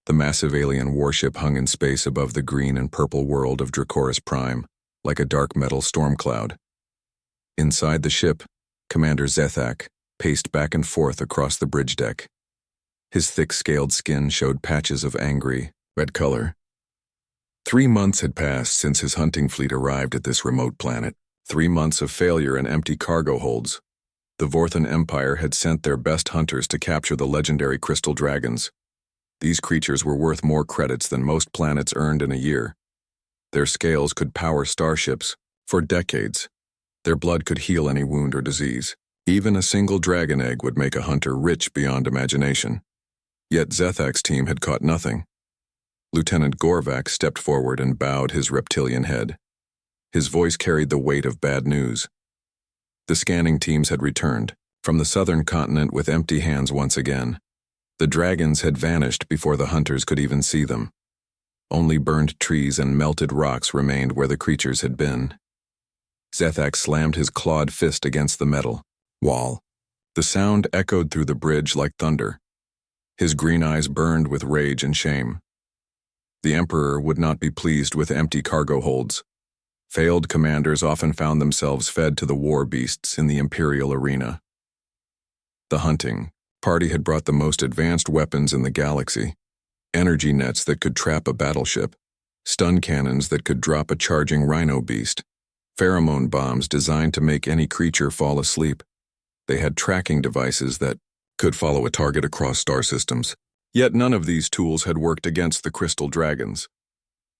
The massive alien warship hung in space above the green and purple world of Dracoris Prime, like a dark metal storm cloud. Inside the ship, Commander Zethak paced back and forth across the bridge deck. His thick-scaled skin showed patches of angry, red color. 3 months had passed since his hunting fleet arrived at this remote planet. 3 months of failure and empty cargo holds. The Vorthan Empire had sent their best hunters to capture the legendary crystal dragons. These creatures were worth more credits than most planets earned in a year. Their scales could power starships for decades. Their blood could heal any wound or disease. Even a single dragon egg would make a hunter rich beyond imagination. Yet Zethak's team had caught nothing. Lieutenant Gorvak stepped forward and bowed his reptilian head. His voice carried the weight of bad news. The scanning teams had returned from the southern continent with empty hands once again. The dragons had vanished before the hunters could even see them. Only burned trees and melted rocks remained where the creatures had been. Zethak slammed his clawed fist against the metal wall. The sound echoed through the bridge like thunder. His green eyes burned with rage and shame. The Emperor would not be pleased with empty cargo holds. Failed commanders often found themselves fed to the war beasts in the Imperial arena. The hunting party had brought the most advanced weapons in the galaxy. Energy nets that could trap a battleship, stun cannons that could drop a charging rhino beast, pheromone bombs designed to make any creature fall asleep. They had tracking devices that could follow a target across star systems. Yet none of these tools had worked against the crystal dragons.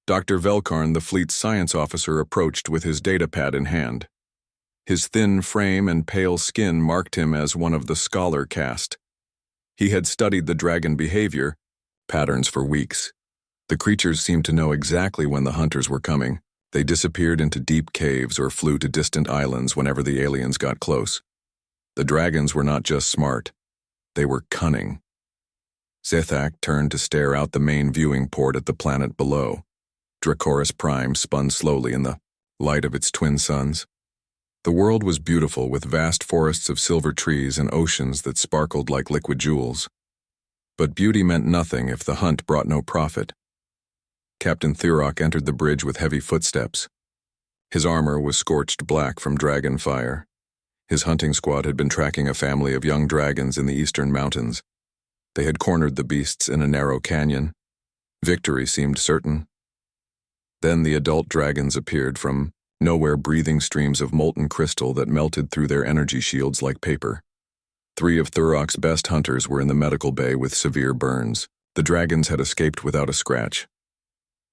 Dr. Velkarn, the fleet's science officer, approached with his datapad in hand. His thin frame and pale skin marked him as one of the scholar caste. He had studied the dragon behavior patterns for weeks. The creatures seemed to know exactly when the hunters were coming. They disappeared into deep caves or flew to distant islands whenever the aliens got close. The dragons were not just smart, they were cunning. Zethak turned to stare out the main viewing port at the planet below. Dracoris Prime spun slowly in the light of its twin suns. The world was beautiful, with vast forests of silver trees and oceans that sparkled like liquid jewels. But beauty meant nothing if the hunt brought no profit. Captain Thurok entered the bridge with heavy footsteps. His armor was scorched black from dragon fire. His hunting squad had been tracking a family of young dragons in the eastern mountains. They had cornered the beasts in a narrow canyon. Victory seemed certain. Then the adult dragons appeared from nowhere, breathing streams of molten crystal that melted through their energy shields like paper. 3 of Thurok's best hunters were in the medical bay with severe burns. The dragons had escaped without a scratch.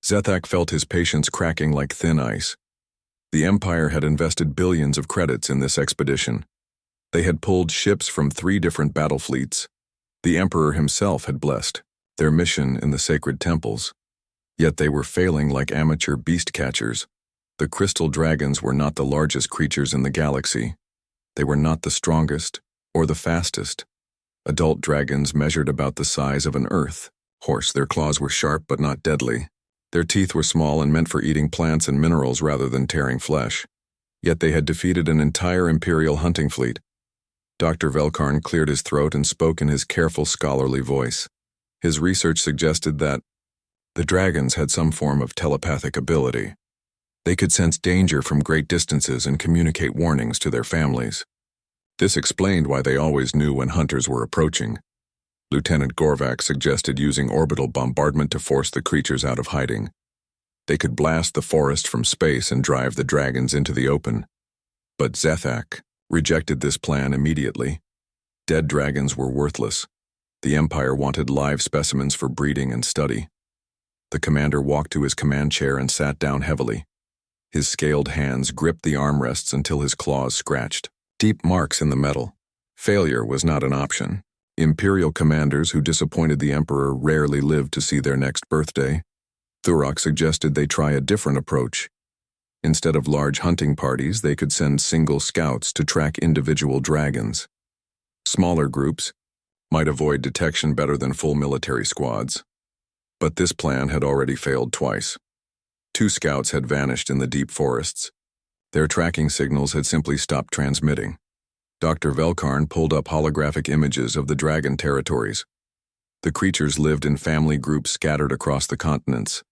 Zethak felt his patience cracking like thin ice. The Empire had invested billions of credits in this expedition. They had pulled ships from 3 different battle fleets. The Emperor himself had blessed their mission in the sacred temples. Yet they were failing like amateur beast catchers. The crystal dragons were not the largest creatures in the galaxy. They were not the strongest or the fastest. Adult dragons measured about the size of an earth horse. Their claws were sharp but not deadly. Their teeth were small and meant for eating plants and minerals rather than tearing flesh. Yet they had defeated an entire Imperial hunting fleet. Dr. Velkarn cleared his throat and spoke in his careful, scholarly voice. His research suggested that the dragons had some form of telepathic ability. They could sense danger from great distances and communicate warnings to their families. This explained why they always knew when hunters were approaching. Lieutenant Gorvak suggested using orbital bombardment to force the creatures out of hiding. They could blast the forest from space and drive the dragons into the open. But Zethak rejected this plan immediately. Dead dragons were worthless. The Empire wanted live specimens for breeding and study. The commander walked to his command chair and sat down heavily. His scaled hands gripped the armrests until his claws scratched deep marks in the metal. Failure was not an option. Imperial commanders who disappointed the Emperor rarely lived to see their next birthday. Thurok suggested they try a different approach. Instead of large hunting parties, they could send single scouts to track individual dragons. Smaller groups might avoid detection better than full military squads. But this plan had already failed twice. 2 scouts had vanished in the deep forests. Their tracking signals had simply stopped transmitting. Dr. Velkarn pulled up holographic images of the dragon territories. The creatures lived in family groups scattered across the continents.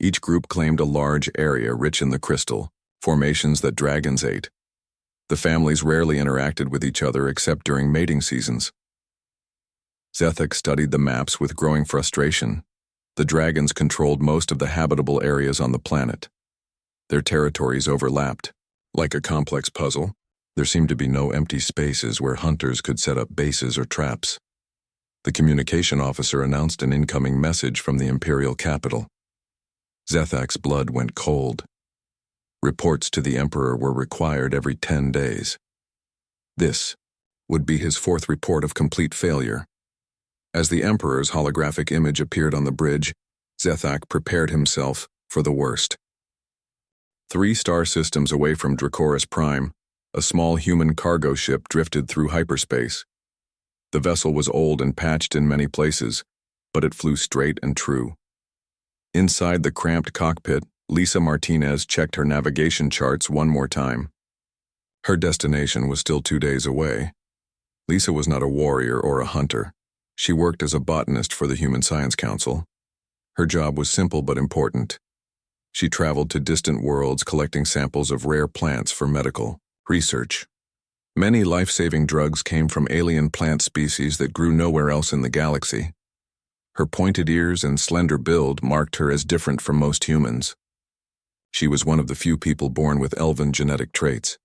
Each group claimed a large area rich in the crystal, formations that dragons ate. The families rarely interacted with each other except during mating seasons. Zethek studied the maps with growing frustration. The dragons controlled most of the habitable areas on the planet. Their territories overlapped. Like a complex puzzle, there seemed to be no empty spaces where hunters could set up bases or traps. The communication officer announced an incoming message from the Imperial capital. Zethek's blood went cold. Reports to the Emperor were required every 10 days. This would be his fourth report of complete failure. As the Emperor's holographic image appeared on the bridge, Zethek prepared himself for the worst. 3 star systems away from Dracoris Prime, a small human cargo ship drifted through hyperspace. The vessel was old and patched in many places, but it flew straight and true. Inside the cramped cockpit, Lisa Martinez checked her navigation charts one more time. Her destination was still 2 days away. Lisa was not a warrior or a hunter. She worked as a botanist for the Human Science Council. Her job was simple but important. She traveled to distant worlds collecting samples of rare plants for medical research. Many life-saving drugs came from alien plant species that grew nowhere else in the galaxy. Her pointed ears and slender build marked her as different from most humans. She was one of the few people born with elven genetic traits.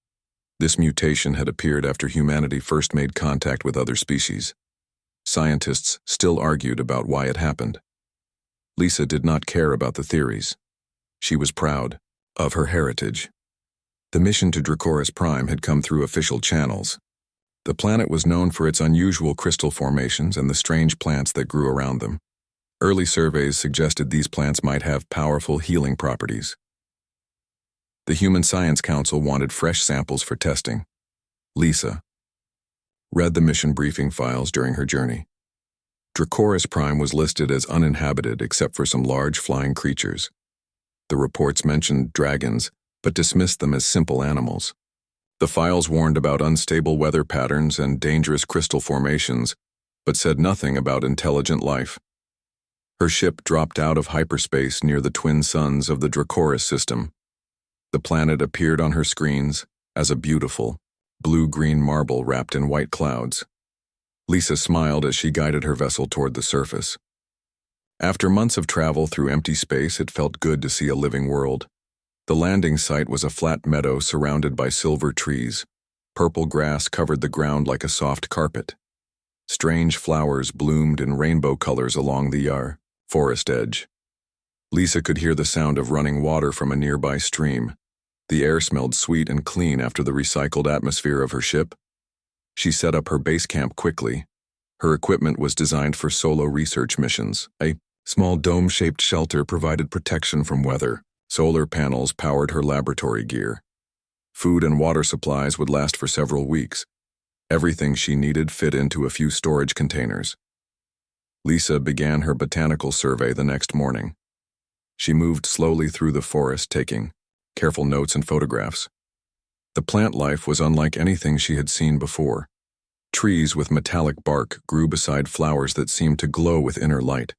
This mutation had appeared after humanity first made contact with other species. Scientists still argued about why it happened. Lisa did not care about the theories. She was proud of her heritage. The mission to Dracoris Prime had come through official channels. The planet was known for its unusual crystal formations and the strange plants that grew around them. Early surveys suggested these plants might have powerful healing properties. The Human Science Council wanted fresh samples for testing. Lisa read the mission briefing files during her journey. Dracoris Prime was listed as uninhabited except for some large flying creatures. The reports mentioned dragons, but dismissed them as simple animals. The files warned about unstable weather patterns and dangerous crystal formations, but said nothing about intelligent life. Her ship dropped out of hyperspace near the twin suns of the Dracoris system. The planet appeared on her screens as a beautiful, blue-green marble wrapped in white clouds. Lisa smiled as she guided her vessel toward the surface. After months of travel through empty space, it felt good to see a living world. The landing site was a flat meadow surrounded by silver trees. Purple grass covered the ground like a soft carpet. Strange flowers bloomed in rainbow colors along the forest edge. Lisa could hear the sound of running water from a nearby stream. The air smelled sweet and clean after the recycled atmosphere of her ship. She set up her base camp quickly. Her equipment was designed for solo research missions. A small dome-shaped shelter provided protection from weather. Solar panels powered her laboratory gear. Food and water supplies would last for several weeks. Everything she needed fit into a few storage containers. Lisa began her botanical survey the next morning. She moved slowly through the forest, taking careful notes and photographs. The plant life was unlike anything she had seen before. Trees with metallic bark grew beside flowers that seemed to glow with inner light.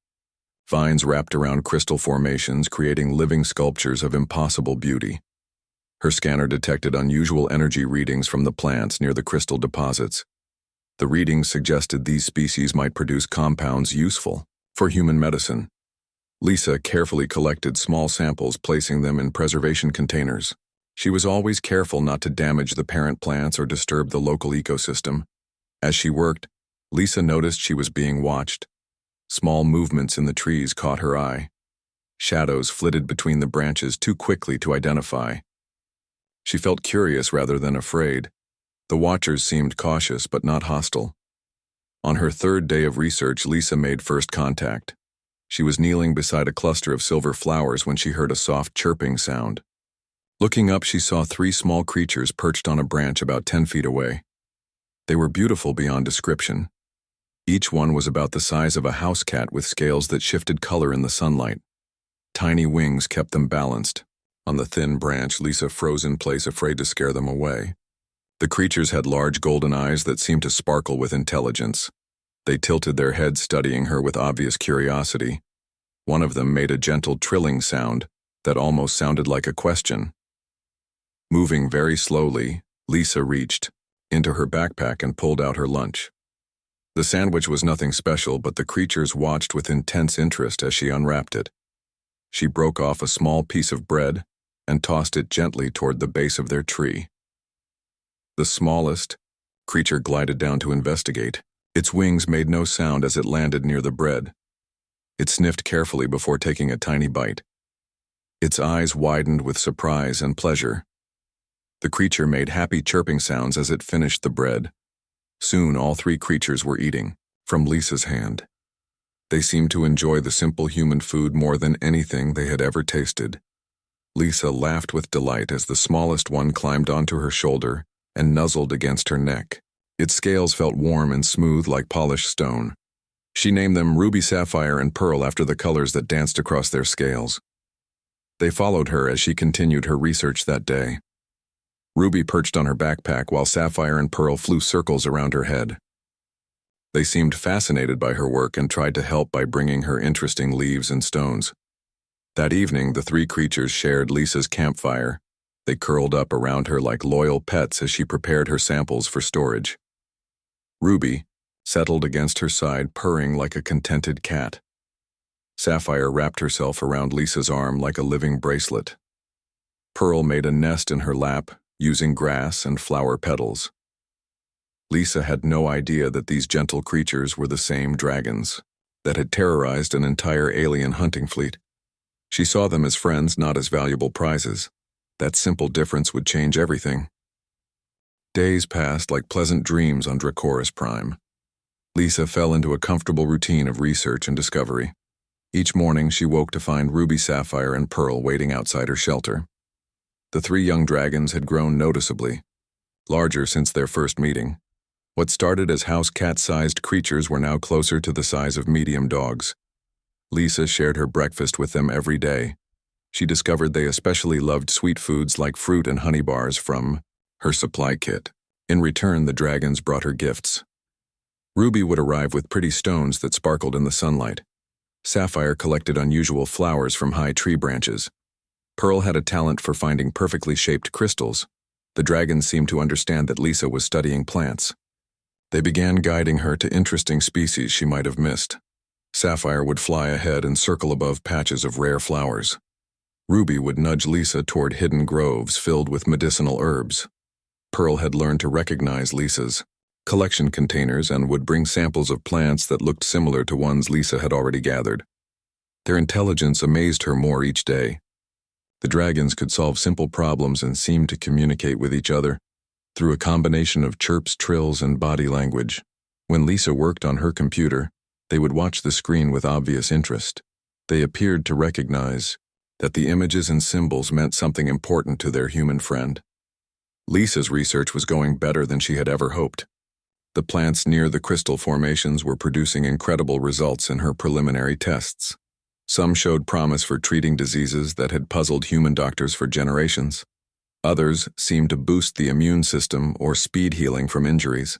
Vines wrapped around crystal formations, creating living sculptures of impossible beauty. Her scanner detected unusual energy readings from the plants near the crystal deposits. The readings suggested these species might produce compounds useful for human medicine. Lisa carefully collected small samples, placing them in preservation containers. She was always careful not to damage the parent plants or disturb the local ecosystem. As she worked, Lisa noticed she was being watched. Small movements in the trees caught her eye. Shadows flitted between the branches too quickly to identify. She felt curious rather than afraid. The watchers seemed cautious but not hostile. On her 3rd day of research, Lisa made first contact. She was kneeling beside a cluster of silver flowers when she heard a soft chirping sound. Looking up, she saw 3 small creatures perched on a branch about 10 feet away. They were beautiful beyond description. Each one was about the size of a house cat with scales that shifted color in the sunlight. Tiny wings kept them balanced. On the thin branch, Lisa froze in place, afraid to scare them away. The creatures had large golden eyes that seemed to sparkle with intelligence. They tilted their heads, studying her with obvious curiosity. One of them made a gentle trilling sound that almost sounded like a question. Moving very slowly, Lisa reached into her backpack and pulled out her lunch. The sandwich was nothing special, but the creatures watched with intense interest as she unwrapped it. She broke off a small piece of bread and tossed it gently toward the base of their tree. The smallest creature glided down to investigate. Its wings made no sound as it landed near the bread. It sniffed carefully before taking a tiny bite. Its eyes widened with surprise and pleasure. The creature made happy chirping sounds as it finished the bread. Soon all three creatures were eating from Lisa's hand. They seemed to enjoy the simple human food more than anything they had ever tasted. Lisa laughed with delight as the smallest one climbed onto her shoulder and nuzzled against her neck. Its scales felt warm and smooth like polished stone. She named them Ruby, Sapphire, and Pearl after the colors that danced across their scales. They followed her as she continued her research that day. Ruby perched on her backpack while Sapphire and Pearl flew circles around her head. They seemed fascinated by her work and tried to help by bringing her interesting leaves and stones. That evening, the three creatures shared Lisa's campfire. They curled up around her like loyal pets as she prepared her samples for storage. Ruby settled against her side, purring like a contented cat. Sapphire wrapped herself around Lisa's arm like a living bracelet. Pearl made a nest in her lap, using grass and flower petals. Lisa had no idea that these gentle creatures were the same dragons that had terrorized an entire alien hunting fleet. She saw them as friends, not as valuable prizes. That simple difference would change everything. Days passed like pleasant dreams on Dracoris Prime. Lisa fell into a comfortable routine of research and discovery. Each morning she woke to find Ruby, Sapphire, and Pearl waiting outside her shelter. The three young dragons had grown noticeably, larger since their first meeting. What started as house cat-sized creatures were now closer to the size of medium dogs. Lisa shared her breakfast with them every day. She discovered they especially loved sweet foods like fruit and honey bars from her supply kit. In return, the dragons brought her gifts. Ruby would arrive with pretty stones that sparkled in the sunlight. Sapphire collected unusual flowers from high tree branches. Pearl had a talent for finding perfectly shaped crystals. The dragons seemed to understand that Lisa was studying plants. They began guiding her to interesting species she might have missed. Sapphire would fly ahead and circle above patches of rare flowers. Ruby would nudge Lisa toward hidden groves filled with medicinal herbs. Pearl had learned to recognize Lisa's collection containers and would bring samples of plants that looked similar to ones Lisa had already gathered. Their intelligence amazed her more each day. The dragons could solve simple problems and seemed to communicate with each other through a combination of chirps, trills, and body language. When Lisa worked on her computer, they would watch the screen with obvious interest. They appeared to recognize that the images and symbols meant something important to their human friend. Lisa's research was going better than she had ever hoped. The plants near the crystal formations were producing incredible results in her preliminary tests. Some showed promise for treating diseases that had puzzled human doctors for generations. Others seemed to boost the immune system or speed healing from injuries.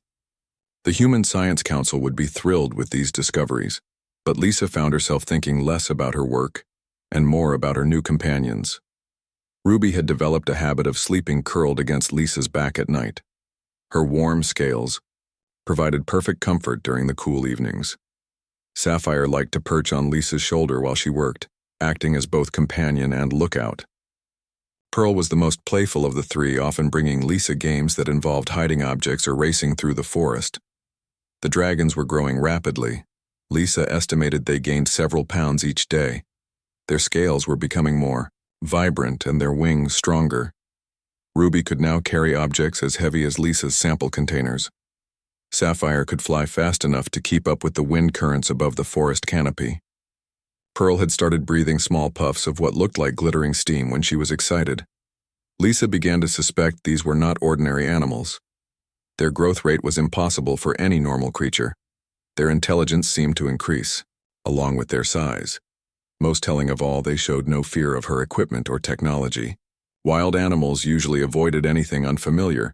The Human Science Council would be thrilled with these discoveries, but Lisa found herself thinking less about her work and more about her new companions. Ruby had developed a habit of sleeping curled against Lisa's back at night. Her warm scales provided perfect comfort during the cool evenings. Sapphire liked to perch on Lisa's shoulder while she worked, acting as both companion and lookout. Pearl was the most playful of the three, often bringing Lisa games that involved hiding objects or racing through the forest. The dragons were growing rapidly. Lisa estimated they gained several pounds each day. Their scales were becoming more vibrant and their wings stronger. Ruby could now carry objects as heavy as Lisa's sample containers. Sapphire could fly fast enough to keep up with the wind currents above the forest canopy. Pearl had started breathing small puffs of what looked like glittering steam when she was excited. Lisa began to suspect these were not ordinary animals. Their growth rate was impossible for any normal creature. Their intelligence seemed to increase, along with their size. Most telling of all, they showed no fear of her equipment or technology. Wild animals usually avoided anything unfamiliar,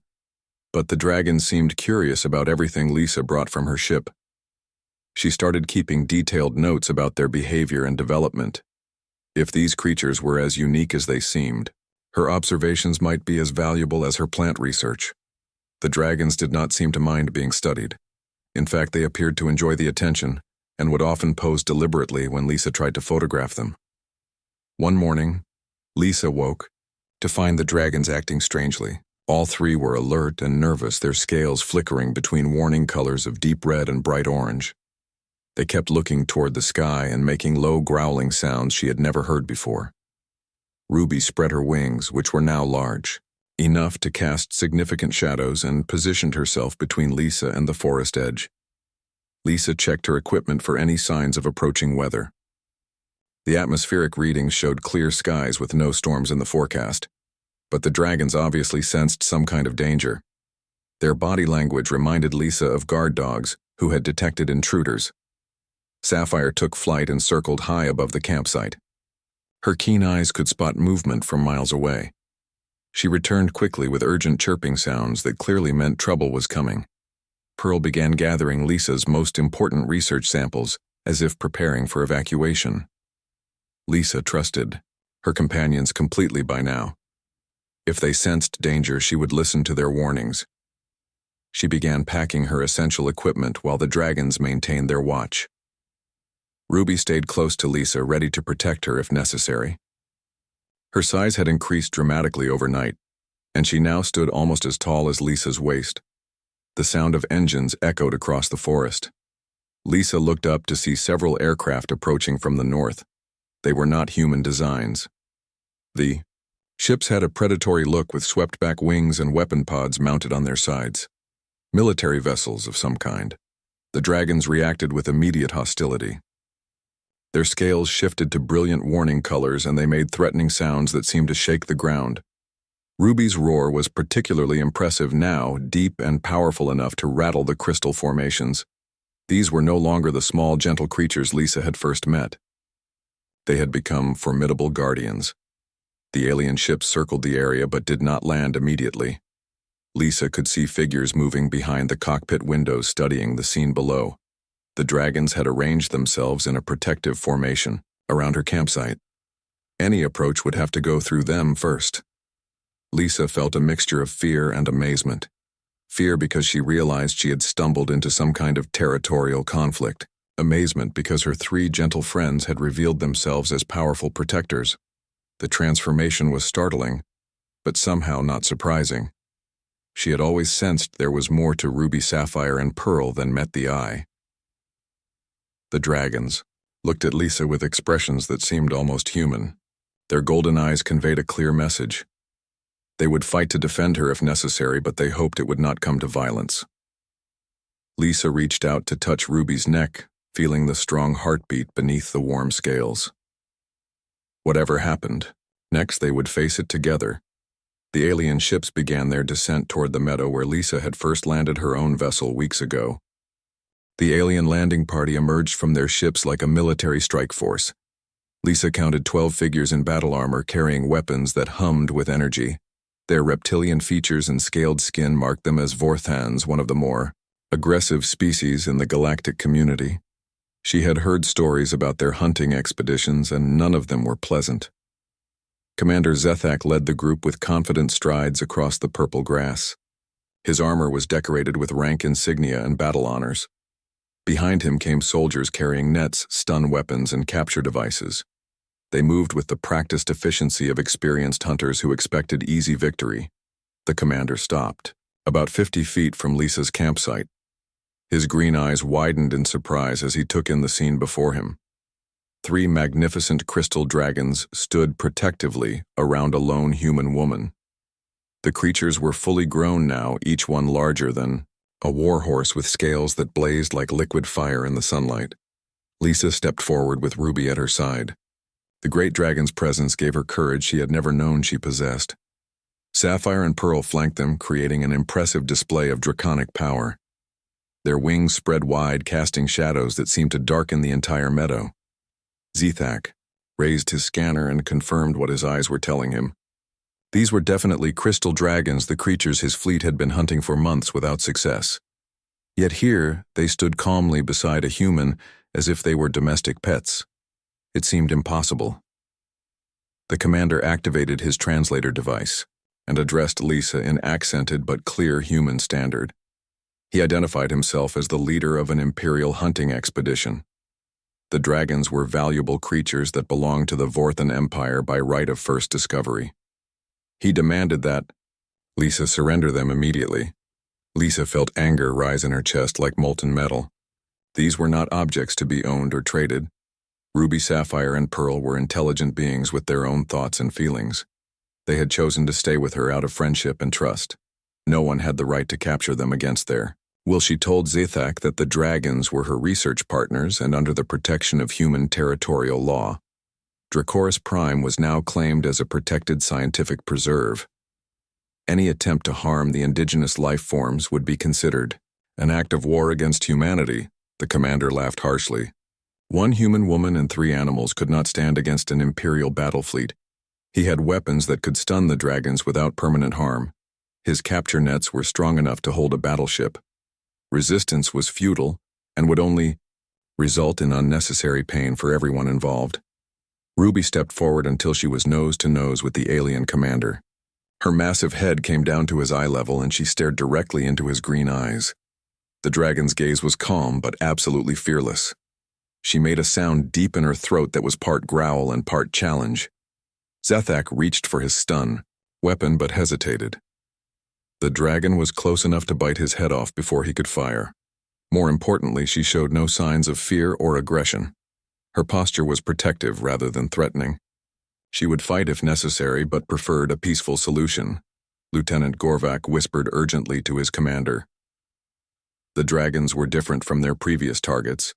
but the dragons seemed curious about everything Lisa brought from her ship. She started keeping detailed notes about their behavior and development. If these creatures were as unique as they seemed, her observations might be as valuable as her plant research. The dragons did not seem to mind being studied. In fact, they appeared to enjoy the attention and would often pose deliberately when Lisa tried to photograph them. One morning, Lisa woke to find the dragons acting strangely. All three were alert and nervous, their scales flickering between warning colors of deep red and bright orange. They kept looking toward the sky and making low growling sounds she had never heard before. Ruby spread her wings, which were now large, enough to cast significant shadows, and positioned herself between Lisa and the forest edge. Lisa checked her equipment for any signs of approaching weather. The atmospheric readings showed clear skies with no storms in the forecast, but the dragons obviously sensed some kind of danger. Their body language reminded Lisa of guard dogs who had detected intruders. Sapphire took flight and circled high above the campsite. Her keen eyes could spot movement from miles away. She returned quickly with urgent chirping sounds that clearly meant trouble was coming. Pearl began gathering Lisa's most important research samples, as if preparing for evacuation. Lisa trusted her companions completely by now. If they sensed danger, she would listen to their warnings. She began packing her essential equipment while the dragons maintained their watch. Ruby stayed close to Lisa, ready to protect her if necessary. Her size had increased dramatically overnight, and she now stood almost as tall as Lisa's waist. The sound of engines echoed across the forest. Lisa looked up to see several aircraft approaching from the north. They were not human designs. The ships had a predatory look with swept-back wings and weapon pods mounted on their sides. Military vessels of some kind. The dragons reacted with immediate hostility. Their scales shifted to brilliant warning colors, and they made threatening sounds that seemed to shake the ground. Ruby's roar was particularly impressive now, deep and powerful enough to rattle the crystal formations. These were no longer the small, gentle creatures Lisa had first met. They had become formidable guardians. The alien ships circled the area but did not land immediately. Lisa could see figures moving behind the cockpit windows, studying the scene below. The dragons had arranged themselves in a protective formation around her campsite. Any approach would have to go through them first. Lisa felt a mixture of fear and amazement. Fear because she realized she had stumbled into some kind of territorial conflict. Amazement because her three gentle friends had revealed themselves as powerful protectors. The transformation was startling, but somehow not surprising. She had always sensed there was more to Ruby, Sapphire, and Pearl than met the eye. The dragons looked at Lisa with expressions that seemed almost human. Their golden eyes conveyed a clear message. They would fight to defend her if necessary, but they hoped it would not come to violence. Lisa reached out to touch Ruby's neck, feeling the strong heartbeat beneath the warm scales. Whatever happened, next they would face it together. The alien ships began their descent toward the meadow where Lisa had first landed her own vessel weeks ago. The alien landing party emerged from their ships like a military strike force. Lisa counted 12 figures in battle armor carrying weapons that hummed with energy. Their reptilian features and scaled skin marked them as Vorthans, one of the more aggressive species in the galactic community. She had heard stories about their hunting expeditions, and none of them were pleasant. Commander Zethak led the group with confident strides across the purple grass. His armor was decorated with rank insignia and battle honors. Behind him came soldiers carrying nets, stun weapons, and capture devices. They moved with the practiced efficiency of experienced hunters who expected easy victory. The commander stopped, about 50 feet from Lisa's campsite. His green eyes widened in surprise as he took in the scene before him. 3 magnificent crystal dragons stood protectively around a lone human woman. The creatures were fully grown now, each one larger than a warhorse with scales that blazed like liquid fire in the sunlight. Lisa stepped forward with Ruby at her side. The great dragon's presence gave her courage she had never known she possessed. Sapphire and Pearl flanked them, creating an impressive display of draconic power. Their wings spread wide, casting shadows that seemed to darken the entire meadow. Zethak raised his scanner and confirmed what his eyes were telling him. These were definitely crystal dragons, the creatures his fleet had been hunting for months without success. Yet here, they stood calmly beside a human as if they were domestic pets. It seemed impossible. The commander activated his translator device and addressed Lisa in accented but clear human standard. He identified himself as the leader of an imperial hunting expedition. The dragons were valuable creatures that belonged to the Vorthan Empire by right of first discovery. He demanded that Lisa surrender them immediately. Lisa felt anger rise in her chest like molten metal. These were not objects to be owned or traded. Ruby, Sapphire, and Pearl were intelligent beings with their own thoughts and feelings. They had chosen to stay with her out of friendship and trust. No one had the right to capture them against their will. She told Zethak that the dragons were her research partners and under the protection of human territorial law. Dracoris Prime was now claimed as a protected scientific preserve. Any attempt to harm the indigenous life forms would be considered an act of war against humanity. The commander laughed harshly. One human woman and 3 animals could not stand against an imperial battle fleet. He had weapons that could stun the dragons without permanent harm. His capture nets were strong enough to hold a battleship. Resistance was futile and would only result in unnecessary pain for everyone involved. Ruby stepped forward until she was nose to nose with the alien commander. Her massive head came down to his eye level and she stared directly into his green eyes. The dragon's gaze was calm but absolutely fearless. She made a sound deep in her throat that was part growl and part challenge. Zethak reached for his stun weapon but hesitated. The dragon was close enough to bite his head off before he could fire. More importantly, she showed no signs of fear or aggression. Her posture was protective rather than threatening. She would fight if necessary but preferred a peaceful solution. Lieutenant Gorvak whispered urgently to his commander. The dragons were different from their previous targets.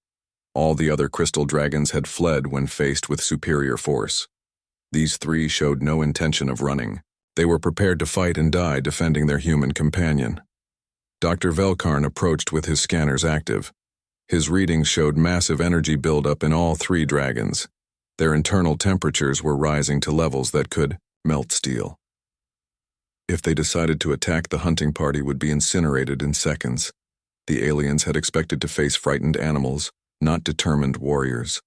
All the other crystal dragons had fled when faced with superior force. These 3 showed no intention of running. They were prepared to fight and die defending their human companion. Dr. Velkarn approached with his scanners active. His readings showed massive energy buildup in all 3 dragons. Their internal temperatures were rising to levels that could melt steel. If they decided to attack, the hunting party would be incinerated in seconds. The aliens had expected to face frightened animals, not determined warriors.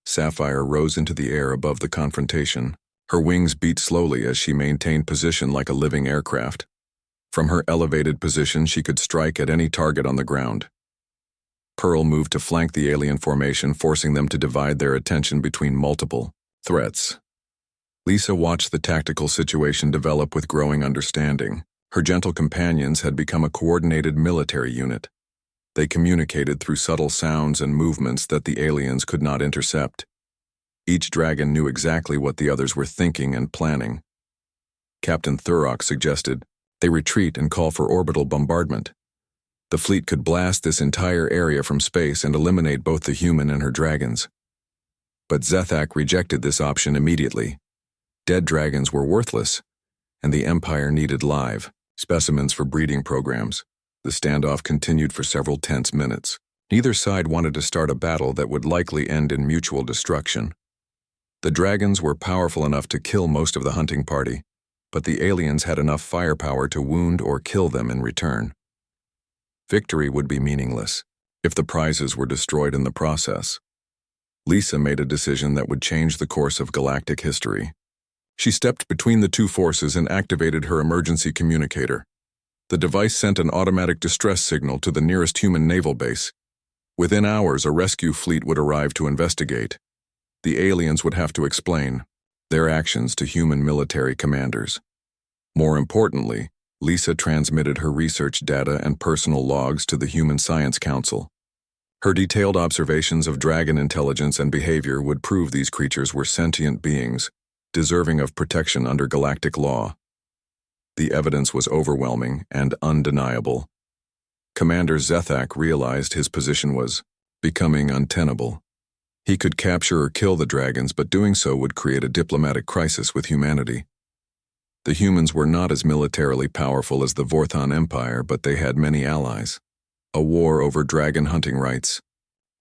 Sapphire rose into the air above the confrontation. Her wings beat slowly as she maintained position like a living aircraft. From her elevated position, she could strike at any target on the ground. Pearl moved to flank the alien formation, forcing them to divide their attention between multiple threats. Lisa watched the tactical situation develop with growing understanding. Her gentle companions had become a coordinated military unit. They communicated through subtle sounds and movements that the aliens could not intercept. Each dragon knew exactly what the others were thinking and planning. Captain Thurok suggested they retreat and call for orbital bombardment. The fleet could blast this entire area from space and eliminate both the human and her dragons. But Zethak rejected this option immediately. Dead dragons were worthless, and the Empire needed live specimens for breeding programs. The standoff continued for several tense minutes. Neither side wanted to start a battle that would likely end in mutual destruction. The dragons were powerful enough to kill most of the hunting party, but the aliens had enough firepower to wound or kill them in return. Victory would be meaningless if the prizes were destroyed in the process. Lisa made a decision that would change the course of galactic history. She stepped between the 2 forces and activated her emergency communicator. The device sent an automatic distress signal to the nearest human naval base. Within hours, a rescue fleet would arrive to investigate. The aliens would have to explain their actions to human military commanders. More importantly, Lisa transmitted her research data and personal logs to the Human Science Council. Her detailed observations of dragon intelligence and behavior would prove these creatures were sentient beings, deserving of protection under galactic law. The evidence was overwhelming and undeniable. Commander Zethak realized his position was becoming untenable. He could capture or kill the dragons, but doing so would create a diplomatic crisis with humanity. The humans were not as militarily powerful as the Vorthan Empire, but they had many allies. A war over dragon hunting rights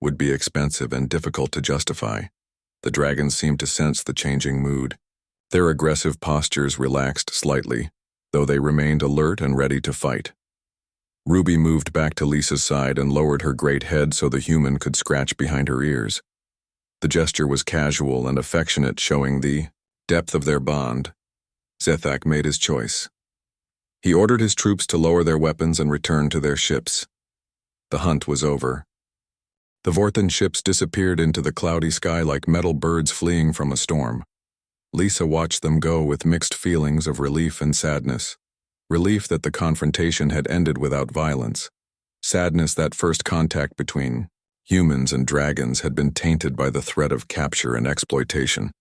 would be expensive and difficult to justify. The dragons seemed to sense the changing mood. Their aggressive postures relaxed slightly, though they remained alert and ready to fight. Ruby moved back to Lisa's side and lowered her great head so the human could scratch behind her ears. The gesture was casual and affectionate, showing the depth of their bond. Zethak made his choice. He ordered his troops to lower their weapons and return to their ships. The hunt was over. The Vorthan ships disappeared into the cloudy sky like metal birds fleeing from a storm. Lisa watched them go with mixed feelings of relief and sadness. Relief that the confrontation had ended without violence. Sadness that first contact between humans and dragons had been tainted by the threat of capture and exploitation.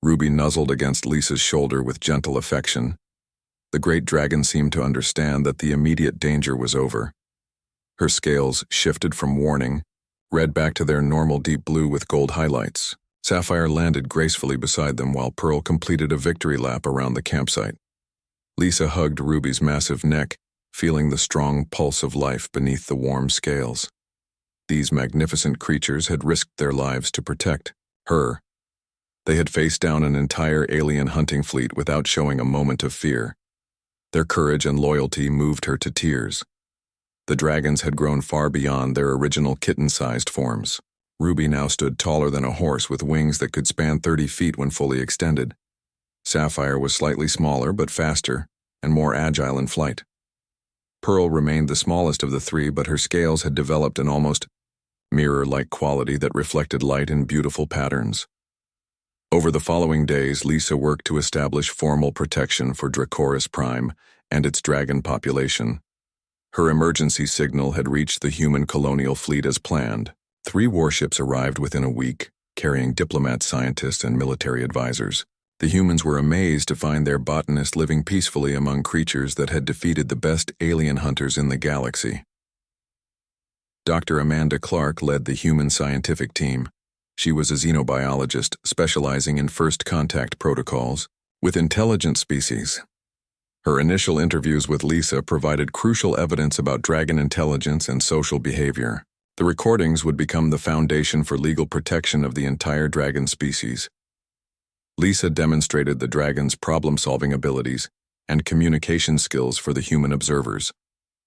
Ruby nuzzled against Lisa's shoulder with gentle affection. The great dragon seemed to understand that the immediate danger was over. Her scales shifted from warning, red back to their normal deep blue with gold highlights. Sapphire landed gracefully beside them while Pearl completed a victory lap around the campsite. Lisa hugged Ruby's massive neck, feeling the strong pulse of life beneath the warm scales. These magnificent creatures had risked their lives to protect her. They had faced down an entire alien hunting fleet without showing a moment of fear. Their courage and loyalty moved her to tears. The dragons had grown far beyond their original kitten-sized forms. Ruby now stood taller than a horse with wings that could span 30 feet when fully extended. Sapphire was slightly smaller but faster and more agile in flight. Pearl remained the smallest of the three, but her scales had developed an almost mirror-like quality that reflected light in beautiful patterns. Over the following days, Lisa worked to establish formal protection for Dracoris Prime and its dragon population. Her emergency signal had reached the human colonial fleet as planned. 3 warships arrived within a week, carrying diplomats, scientists, and military advisors. The humans were amazed to find their botanist living peacefully among creatures that had defeated the best alien hunters in the galaxy. Dr. Amanda Clark led the human scientific team. She was a xenobiologist specializing in first contact protocols with intelligent species. Her initial interviews with Lisa provided crucial evidence about dragon intelligence and social behavior. The recordings would become the foundation for legal protection of the entire dragon species. Lisa demonstrated the dragon's problem-solving abilities and communication skills for the human observers.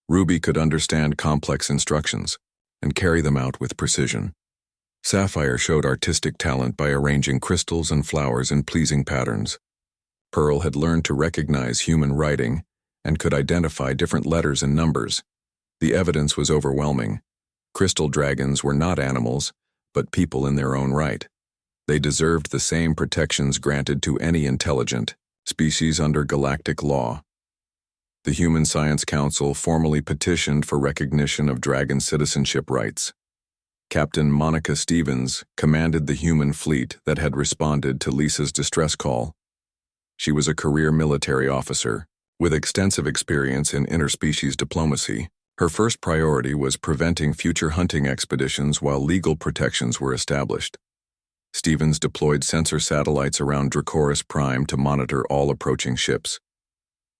Ruby could understand complex instructions and carry them out with precision. Sapphire showed artistic talent by arranging crystals and flowers in pleasing patterns. Pearl had learned to recognize human writing and could identify different letters and numbers. The evidence was overwhelming. Crystal dragons were not animals, but people in their own right. They deserved the same protections granted to any intelligent species under galactic law. The Human Science Council formally petitioned for recognition of dragon citizenship rights. Captain Monica Stevens commanded the human fleet that had responded to Lisa's distress call. She was a career military officer with extensive experience in interspecies diplomacy. Her first priority was preventing future hunting expeditions while legal protections were established. Stevens deployed sensor satellites around Dracoris Prime to monitor all approaching ships.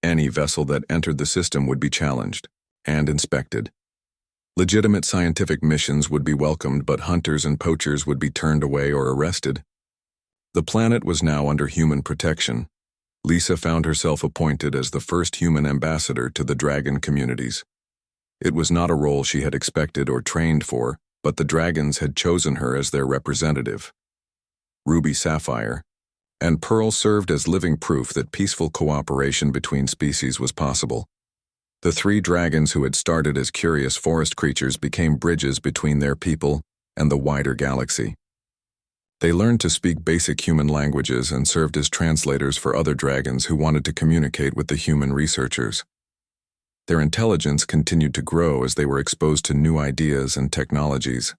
Any vessel that entered the system would be challenged and inspected. Legitimate scientific missions would be welcomed, but hunters and poachers would be turned away or arrested. The planet was now under human protection. Lisa found herself appointed as the first human ambassador to the dragon communities. It was not a role she had expected or trained for, but the dragons had chosen her as their representative. Ruby, Sapphire, and Pearl served as living proof that peaceful cooperation between species was possible. The 3 dragons who had started as curious forest creatures became bridges between their people and the wider galaxy. They learned to speak basic human languages and served as translators for other dragons who wanted to communicate with the human researchers. Their intelligence continued to grow as they were exposed to new ideas and technologies.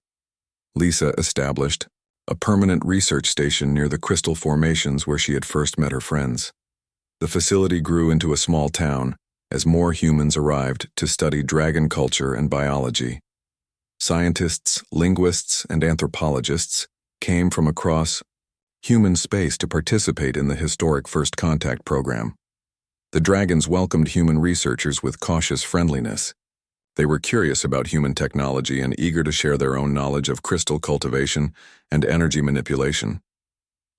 Lisa established a permanent research station near the crystal formations where she had first met her friends. The facility grew into a small town as more humans arrived to study dragon culture and biology. Scientists, linguists, and anthropologists came from across human space to participate in the historic First Contact program. The dragons welcomed human researchers with cautious friendliness. They were curious about human technology and eager to share their own knowledge of crystal cultivation and energy manipulation.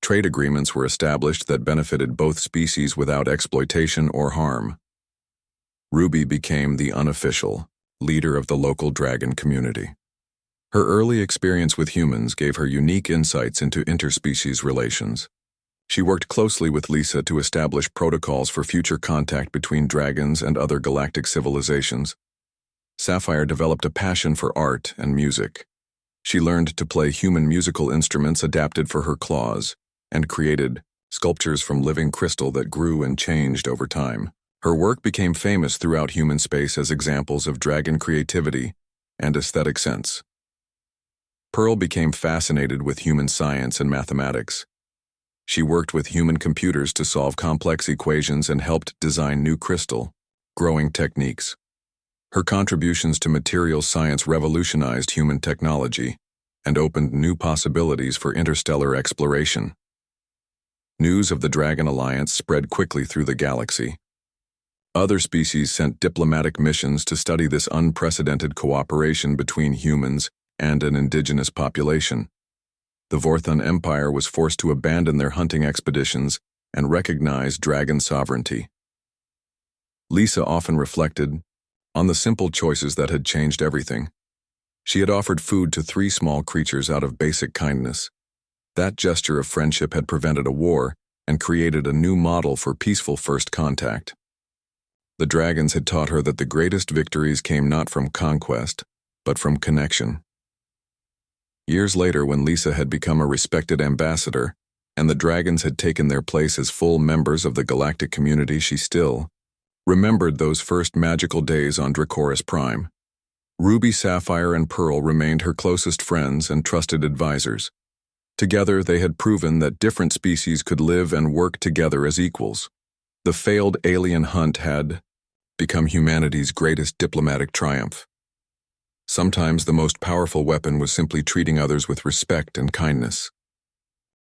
Trade agreements were established that benefited both species without exploitation or harm. Ruby became the unofficial leader of the local dragon community. Her early experience with humans gave her unique insights into interspecies relations. She worked closely with Lisa to establish protocols for future contact between dragons and other galactic civilizations. Sapphire developed a passion for art and music. She learned to play human musical instruments adapted for her claws, and created sculptures from living crystal that grew and changed over time. Her work became famous throughout human space as examples of dragon creativity and aesthetic sense. Pearl became fascinated with human science and mathematics. She worked with human computers to solve complex equations and helped design new crystal growing techniques. Her contributions to materials science revolutionized human technology and opened new possibilities for interstellar exploration. News of the Dragon Alliance spread quickly through the galaxy. Other species sent diplomatic missions to study this unprecedented cooperation between humans and an indigenous population. The Vorthon Empire was forced to abandon their hunting expeditions and recognize dragon sovereignty. Lisa often reflected on the simple choices that had changed everything. She had offered food to 3 small creatures out of basic kindness. That gesture of friendship had prevented a war and created a new model for peaceful first contact. The dragons had taught her that the greatest victories came not from conquest, but from connection. Years later, when Lisa had become a respected ambassador, and the dragons had taken their place as full members of the galactic community, she still remembered those first magical days on Dracoris Prime. Ruby, Sapphire, and Pearl remained her closest friends and trusted advisors. Together, they had proven that different species could live and work together as equals. The failed alien hunt had become humanity's greatest diplomatic triumph. Sometimes the most powerful weapon was simply treating others with respect and kindness.